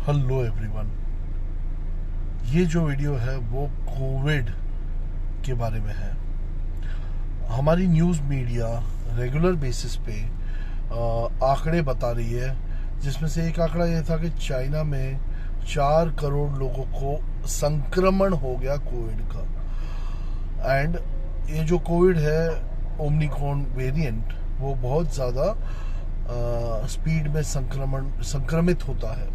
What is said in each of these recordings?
Hello everyone. ये जो video है वो कोविड के बारे में है। हमारी न्यूज़ मीडिया रेगुलर बेसिस पे आंकड़े बता रही है, जिसमें से एक आंकड़ा ये था कि चाइना में 4 करोड़ लोगों को संक्रमण हो गया कोविड का। एंड ये जो कोविड है ओमिक्रॉन वेरिएंट, वो बहुत ज़्यादा स्पीड में संक्रमित होता है।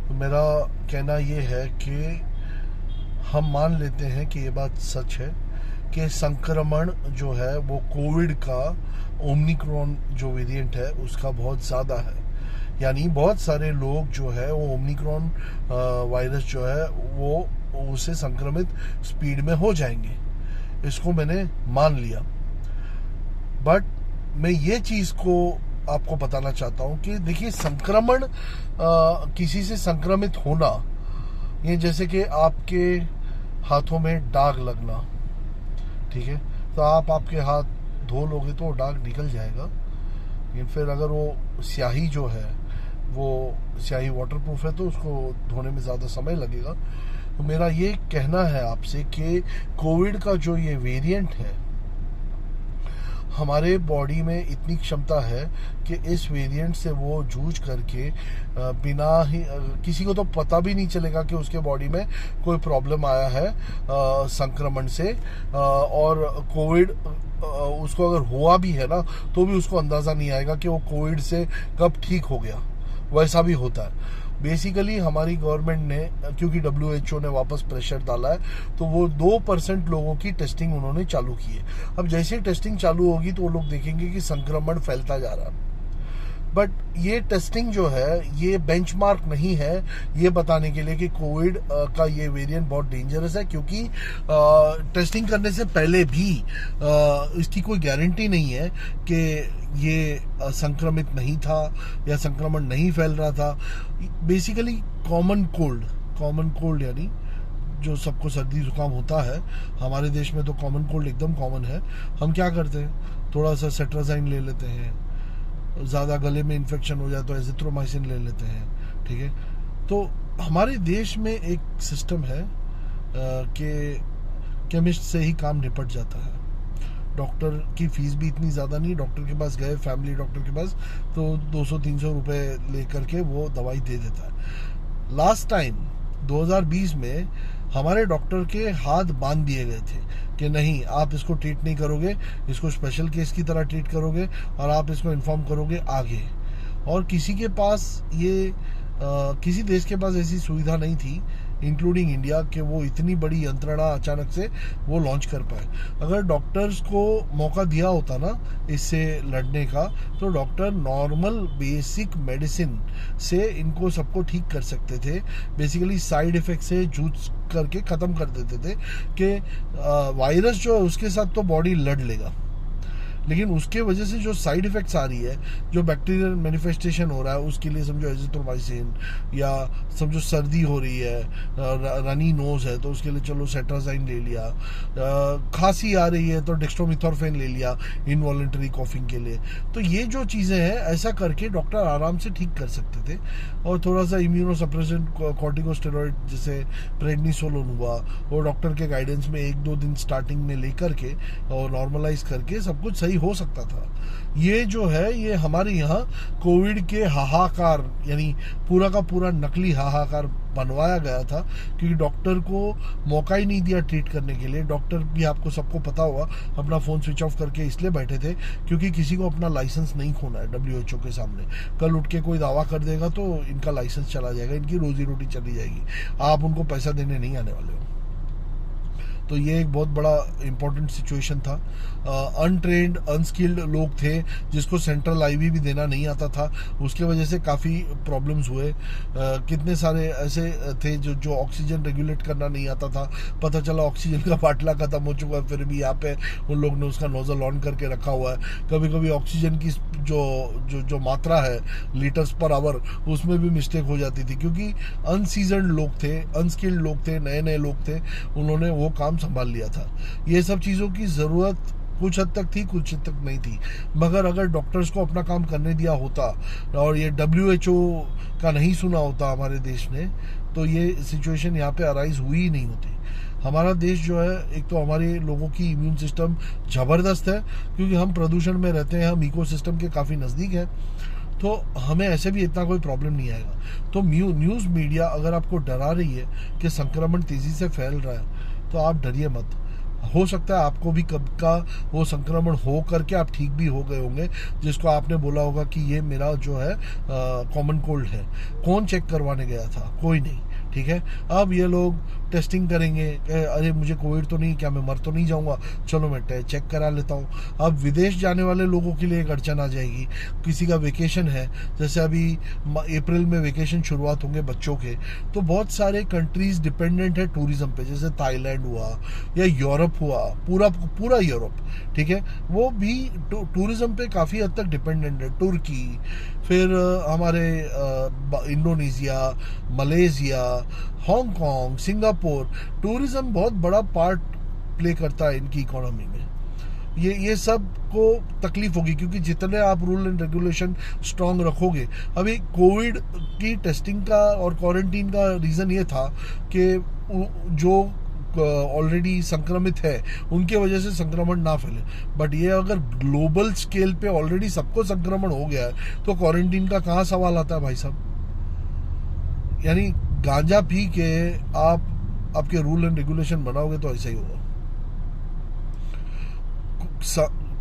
तो मेरा कहना ये है कि हम मान लेते हैं कि ये बात सच है कि संक्रमण जो है वो कोविड का ओमिक्रॉन जो वेरिएंट है उसका बहुत ज़्यादा है। यानी बहुत सारे लोग जो है वो ओमिक्रॉन वायरस जो है वो उससे संक्रमित स्पीड में हो जाएंगे। इसको मैंने मान लिया, बट मैं ये चीज़ को आपको बताना चाहता हूँ कि देखिए, संक्रमण किसी से संक्रमित होना, ये जैसे कि आपके हाथों में दाग लगना, ठीक है, तो आप आपके हाथ धो लोगे तो वो दाग निकल जाएगा। लेकिन फिर अगर वो स्याही जो है वो स्याही वाटरप्रूफ है तो उसको धोने में ज़्यादा समय लगेगा। तो मेरा ये कहना है आपसे कि कोविड का जो ये वेरिएंट है, हमारे बॉडी में इतनी क्षमता है कि इस वेरिएंट से वो जूझ करके बिना ही किसी को तो पता भी नहीं चलेगा कि उसके बॉडी में कोई प्रॉब्लम आया है संक्रमण से। और कोविड उसको अगर हुआ भी है ना, तो भी उसको अंदाज़ा नहीं आएगा कि वो कोविड से कब ठीक हो गया। वैसा भी होता है। बेसिकली हमारी गवर्नमेंट ने, क्योंकि WHO ने वापस प्रेशर डाला है, तो वो 2% लोगों की टेस्टिंग उन्होंने चालू की है। अब जैसे ही टेस्टिंग चालू होगी तो वो लोग देखेंगे कि संक्रमण फैलता जा रहा है। बट ये टेस्टिंग जो है ये बेंचमार्क नहीं है ये बताने के लिए कि कोविड का ये वेरिएंट बहुत डेंजरस है, क्योंकि टेस्टिंग करने से पहले भी इसकी कोई गारंटी नहीं है कि ये संक्रमित नहीं था या संक्रमण नहीं फैल रहा था। बेसिकली कॉमन कोल्ड यानी जो सबको सर्दी जुकाम होता है, हमारे देश में तो कॉमन कोल्ड एकदम कॉमन है। हम क्या करते हैं, थोड़ा सा सेट्राजाइन ले लेते हैं, ज़्यादा गले में इन्फेक्शन हो जाए तो एजिथ्रोमाइसिन ले लेते हैं, ठीक है। तो हमारे देश में एक सिस्टम है कि केमिस्ट से ही काम निपट जाता है। डॉक्टर की फीस भी इतनी ज़्यादा नहीं, डॉक्टर के पास गए, फैमिली डॉक्टर के पास, तो 200-300 रुपये ले करके वो दवाई दे देता है। लास्ट टाइम 2020 में हमारे डॉक्टर के हाथ बांध दिए गए थे कि नहीं, आप इसको ट्रीट नहीं करोगे, इसको स्पेशल केस की तरह ट्रीट करोगे और आप इसको इन्फॉर्म करोगे आगे। और किसी के पास ये किसी देश के पास ऐसी सुविधा नहीं थी, इंक्लूडिंग इंडिया, कि वो इतनी बड़ी यंत्रणा अचानक से वो लॉन्च कर पाए। अगर डॉक्टर्स को मौका दिया होता ना इससे लड़ने का, तो डॉक्टर नॉर्मल बेसिक मेडिसिन से इनको सबको ठीक कर सकते थे। बेसिकली साइड इफेक्ट से जूझ करके ख़त्म कर देते थे कि वायरस जो है उसके साथ तो बॉडी लड़ लेगा, लेकिन उसके वजह से जो साइड इफेक्ट्स आ रही है, जो बैक्टीरियल मैनिफेस्टेशन हो रहा है, उसके लिए समझो एजिथ्रोमाइसिन, या समझो सर्दी हो रही है, रनी नोज है तो उसके लिए चलो सेट्राजाइन ले लिया, खांसी आ रही है तो डेक्स्ट्रोमेथोर्फेन ले लिया इनवॉलेंटरी कॉफिंग के लिए। तो ये जो चीज़ें हैं, ऐसा करके डॉक्टर आराम से ठीक कर सकते थे। और थोड़ा सा इम्यूनोसप्रेसेंट कॉर्टिकोस्टेरॉइड जैसे प्रेडनिसोलोन हुआ, वो डॉक्टर के गाइडेंस में 1-2 दिन स्टार्टिंग में लेकर के और नॉर्मलाइज करके सब कुछ सही हो सकता था। ये जो है ये हमारे यहाँ कोविड के हाहाकार, यानी पूरा का पूरा नकली हाहाकार बनवाया गया था, क्योंकि डॉक्टर को मौका ही नहीं दिया ट्रीट करने के लिए। डॉक्टर भी, आपको सबको पता होगा, अपना फ़ोन स्विच ऑफ करके इसलिए बैठे थे क्योंकि किसी को अपना लाइसेंस नहीं खोना है WHO के सामने। कल उठ के कोई दावा कर देगा तो इनका लाइसेंस चला जाएगा, इनकी रोजी रोटी चली जाएगी, आप उनको पैसा देने नहीं आने वाले हो। तो ये एक बहुत बड़ा इम्पोर्टेंट सिचुएशन था। अनट्रेंड अनस्किल्ड लोग थे जिसको सेंट्रल IV भी देना नहीं आता था, उसके वजह से काफ़ी प्रॉब्लम्स हुए। कितने सारे ऐसे थे जो ऑक्सीजन रेगुलेट करना नहीं आता था, पता चला ऑक्सीजन का बाटला ख़त्म हो चुका है, फिर भी यहाँ पे उन लोग ने उसका नोजल ऑन करके रखा हुआ है। कभी कभी ऑक्सीजन की जो मात्रा है लीटर्स पर आवर, उसमें भी मिस्टेक हो जाती थी, क्योंकि अनसीजन्ड लोग थे, अनस्किल्ड लोग थे, नए नए लोग थे, उन्होंने वो काम संभाल लिया था। ये सब चीज़ों की ज़रूरत कुछ हद तक थी, कुछ हद तक नहीं थी। मगर अगर डॉक्टर्स को अपना काम करने दिया होता और ये WHO का नहीं सुना होता हमारे देश ने, तो ये सिचुएशन यहाँ पे अराइज हुई ही नहीं होती। हमारा देश जो है, एक तो हमारे लोगों की इम्यून सिस्टम ज़बरदस्त है, क्योंकि हम प्रदूषण में रहते हैं, हम इकोसिस्टम के काफ़ी नज़दीक हैं, तो हमें ऐसे भी इतना कोई प्रॉब्लम नहीं आएगा। तो न्यूज़ मीडिया अगर आपको डरा रही है कि संक्रमण तेज़ी से फैल रहा है, तो आप डरिए मत। हो सकता है आपको भी कब का वो संक्रमण हो करके आप ठीक भी हो गए होंगे, जिसको आपने बोला होगा कि ये मेरा जो है कॉमन कोल्ड है। कौन चेक करवाने गया था? कोई नहीं, ठीक है। अब ये लोग टेस्टिंग करेंगे, अरे मुझे कोविड तो नहीं, क्या मैं मर तो नहीं जाऊंगा, चलो मैं चेक करा लेता हूँ। अब विदेश जाने वाले लोगों के लिए एक अड़चन आ जाएगी। किसी का वेकेशन है, जैसे अभी अप्रैल में वेकेशन शुरुआत होंगे बच्चों के, तो बहुत सारे कंट्रीज डिपेंडेंट है टूरिज्म पे, जैसे थाईलैंड हुआ या यूरोप हुआ, पूरा यूरोप, ठीक है, वो भी टूरिज्म पे काफ़ी हद तक डिपेंडेंट है। तुर्की, फिर हमारे Indonesia, Malaysia, Hong Kong, Singapore, tourism बहुत बड़ा पार्ट प्ले करता है इनकी इकोनॉमी में। ये सब को तकलीफ होगी, क्योंकि जितने आप रूल एंड रेगुलेशन स्ट्रांग रखोगे। अभी कोविड की टेस्टिंग का और क्वारंटीन का रीज़न ये था कि जो ऑलरेडी संक्रमित है उनके वजह से संक्रमण ना फैले। बट ये अगर ग्लोबल स्केल पे ऑलरेडी सबको संक्रमण हो गया है, तो क्वारंटीन का कहाँ सवाल आता है भाई साहब। यानी गांजा पी के आपके रूल एंड रेगुलेशन बनाओगे तो ऐसा ही होगा।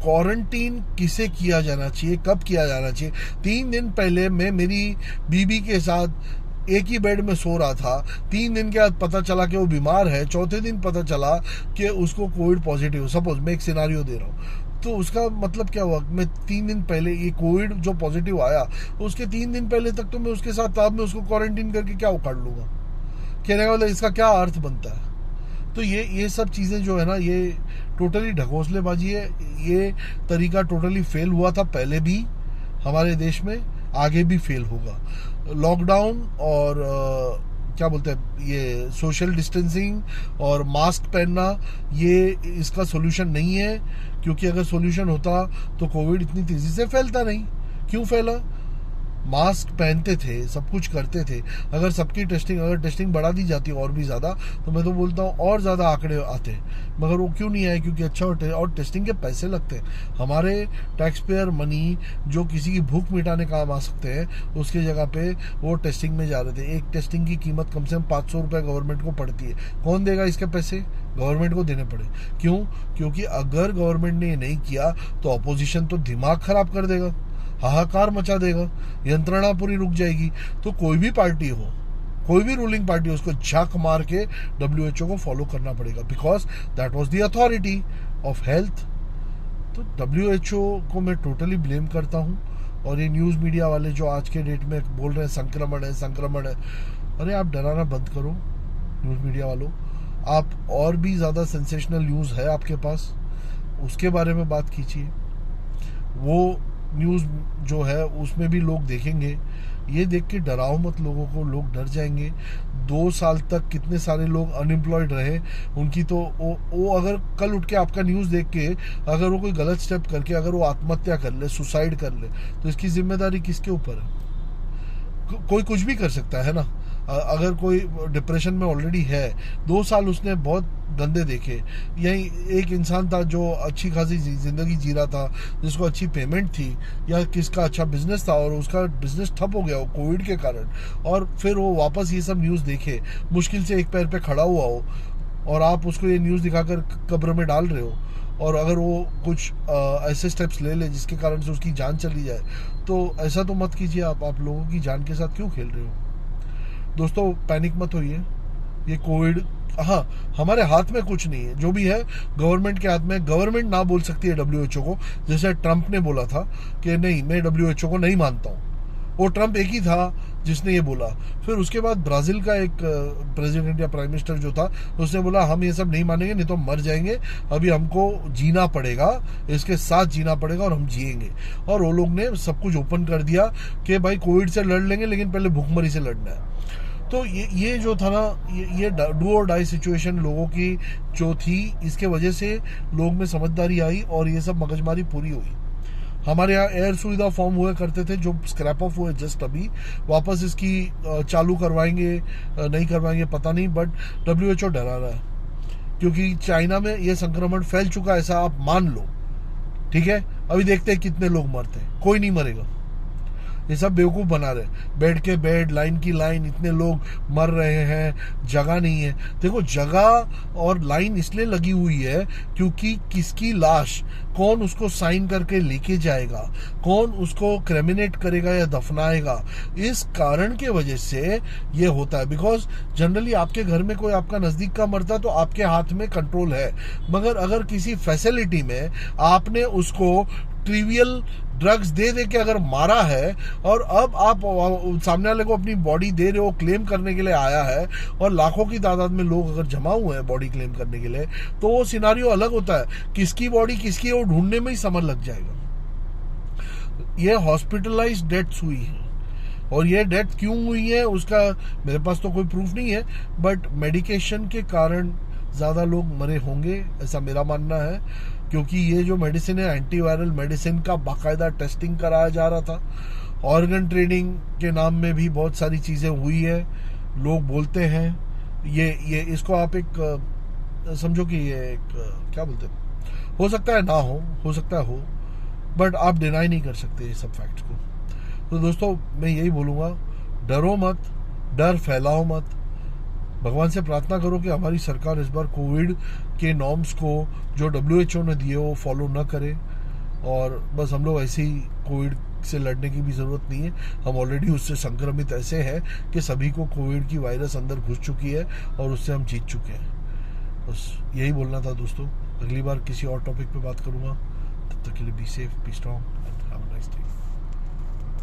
क्वारंटीन किसे किया जाना चाहिए, कब किया जाना चाहिए? 3 दिन पहले मैं मेरी बीबी के साथ एक ही बेड में सो रहा था। 3 दिन के बाद पता चला कि वो बीमार है, चौथे दिन पता चला कि उसको कोविड पॉजिटिव। सपोज मैं एक सिनारियो दे रहा हूँ, तो उसका मतलब क्या हुआ? मैं 3 दिन पहले ये कोविड जो पॉजिटिव आया, उसके 3 दिन पहले तक तो मैं उसके साथ था, मैं उसको क्वारंटीन करके क्या उखाड़ लूंगा? कहने का मतलब इसका क्या अर्थ बनता है? तो ये सब चीज़ें जो है ना, ये टोटली ढकोसलेबाजी है। ये तरीका टोटली फेल हुआ था पहले भी हमारे देश में, आगे भी फेल होगा। लॉकडाउन और क्या बोलते हैं, ये सोशल डिस्टेंसिंग और मास्क पहनना, ये इसका सोल्यूशन नहीं है। क्योंकि अगर सोल्यूशन होता तो कोविड इतनी तेज़ी से फैलता नहीं। क्यों फैला? मास्क पहनते थे, सब कुछ करते थे। अगर टेस्टिंग बढ़ा दी जाती और भी ज़्यादा, तो मैं तो बोलता हूँ और ज़्यादा आंकड़े आते। मगर वो क्यों नहीं आए? क्योंकि अच्छा और टेस्टिंग के पैसे लगते हैं। हमारे टैक्स पेयर मनी जो किसी की भूख मिटाने काम आ सकते हैं, उसकी जगह पे वो टेस्टिंग में जा रहे थे। एक टेस्टिंग की कीमत कम से कम 500 रुपये गवर्नमेंट को पड़ती है। कौन देगा इसके पैसे? गवर्नमेंट को देने पड़े। क्यों? क्योंकि अगर गवर्नमेंट ने ये नहीं किया तो अपोजिशन तो दिमाग खराब कर देगा, हाहाकार मचा देगा, यंत्रणा पूरी रुक जाएगी। तो कोई भी पार्टी हो, कोई भी रूलिंग पार्टी हो, उसको झाक मार के WHO को फॉलो करना पड़ेगा, because that was the authority of health. तो WHO को मैं टोटली ब्लेम करता हूँ। और ये न्यूज़ मीडिया वाले जो आज के डेट में बोल रहे हैं संक्रमण है, अरे आप डराना बंद करो न्यूज़ मीडिया वालों। आप और भी ज़्यादा सेंसेशनल न्यूज़ है आपके पास, उसके बारे में बात कीजिए। वो न्यूज़ जो है उसमें भी लोग देखेंगे। ये देख के डराओ मत लोगों को, लोग डर जाएंगे। 2 साल तक कितने सारे लोग अनएम्प्लॉयड रहे, उनकी तो वो अगर कल उठ के आपका न्यूज़ देख के अगर वो कोई गलत स्टेप करके अगर वो आत्महत्या कर ले, सुसाइड कर ले, तो इसकी जिम्मेदारी किसके ऊपर है? कोई कुछ भी कर सकता है ना। अगर कोई डिप्रेशन में ऑलरेडी है, 2 साल उसने बहुत गंदे देखे। यही एक इंसान था जो अच्छी खासी जिंदगी जी रहा था, जिसको अच्छी पेमेंट थी या किसका अच्छा बिजनेस था, और उसका बिजनेस ठप हो गया वो कोविड के कारण, और फिर वो वापस ये सब न्यूज़ देखे, मुश्किल से एक पैर पे खड़ा हुआ हो, और आप उसको ये न्यूज़ दिखाकर कब्र में डाल रहे हो। और अगर वो कुछ ऐसे स्टेप्स ले ले जिसके कारण से उसकी जान चली जाए, तो ऐसा तो मत कीजिए। आप लोगों की जान के साथ क्यों खेल रहे हो? दोस्तों पैनिक मत होइए। ये कोविड, हाँ, हमारे हाथ में कुछ नहीं है, जो भी है गवर्नमेंट के हाथ में। गवर्नमेंट ना बोल सकती है WHO को, जैसे ट्रंप ने बोला था कि नहीं, मैं WHO को नहीं मानता हूँ। वो ट्रंप एक ही था जिसने ये बोला। फिर उसके बाद ब्राज़ील का एक प्रेसिडेंट या प्राइम मिनिस्टर जो था, उसने बोला हम ये सब नहीं मानेंगे, नहीं तो मर जाएंगे, अभी हमको जीना पड़ेगा, इसके साथ जीना पड़ेगा और हम जिएंगे। और वो लोग ने सब कुछ ओपन कर दिया कि भाई कोविड से लड़ लेंगे, लेकिन पहले भूखमरी से लड़ना है। तो ये जो था ना, ये डू और डाई सिचुएशन लोगों की जो थी, इसके वजह से लोग में समझदारी आई और ये सब मगजमारी पूरी हुई। हमारे यहाँ एयर सुविधा फॉर्म हुए करते थे जो स्क्रैप ऑफ हुए जस्ट अभी, वापस इसकी चालू करवाएंगे नहीं करवाएंगे पता नहीं, बट WHO डरा रहा है क्योंकि चाइना में ये संक्रमण फैल चुका है, ऐसा आप मान लो, ठीक है। अभी देखते हैं कितने लोग मरते हैं, कोई नहीं मरेगा, ये सब बेवकूफ बना रहे, बेड के बेड, लाइन की लाइन, इतने लोग मर रहे हैं, जगह नहीं है। देखो जगह और लाइन इसलिए लगी हुई है क्योंकि किसकी लाश कौन उसको साइन करके लेके जाएगा, कौन उसको क्रेमिनेट करेगा या दफनाएगा, इस कारण के वजह से ये होता है। बिकॉज जनरली आपके घर में कोई आपका नजदीक का मरता तो आपके हाथ में कंट्रोल है, मगर अगर किसी फैसिलिटी में आपने उसको ट्रिवियल ड्रग्स दे के अगर मारा है और अब आप सामने वाले को अपनी बॉडी दे रहे हो, क्लेम करने के लिए आया है और लाखों की तादाद में लोग अगर जमा हुए हैं बॉडी क्लेम करने के लिए, तो वो सिनारियो अलग होता है। किसकी बॉडी किसकी है वो ढूंढने में ही समय लग जाएगा। ये हॉस्पिटलाइज्ड डेथ्स हुई है और ये डेथ क्यों हुई है उसका मेरे पास तो कोई प्रूफ नहीं है, बट मेडिकेशन के कारण ज्यादा लोग मरे होंगे ऐसा मेरा मानना है, क्योंकि ये जो मेडिसिन है एंटीवायरल मेडिसिन का बाकायदा टेस्टिंग कराया जा रहा था। ऑर्गन ट्रेडिंग के नाम में भी बहुत सारी चीजें हुई है, लोग बोलते हैं ये इसको आप एक समझो कि ये एक क्या बोलते हैं, हो सकता है ना हो सकता है हो, बट आप डिनाई नहीं कर सकते ये सब फैक्ट्स को। तो दोस्तों मैं यही बोलूँगा, डरो मत, डर फैलाओ मत, भगवान से प्रार्थना करो कि हमारी सरकार इस बार कोविड के नॉर्म्स को जो WHO ने दिए वो फॉलो न करे, और बस हम लोग ऐसे ही कोविड से लड़ने की भी ज़रूरत नहीं है, हम ऑलरेडी उससे संक्रमित ऐसे हैं कि सभी को कोविड की वायरस अंदर घुस चुकी है और उससे हम जीत चुके हैं। बस यही बोलना था दोस्तों, अगली बार किसी और टॉपिक पे बात करूँगा, तब तक के लिए be safe, be strong and have a nice day.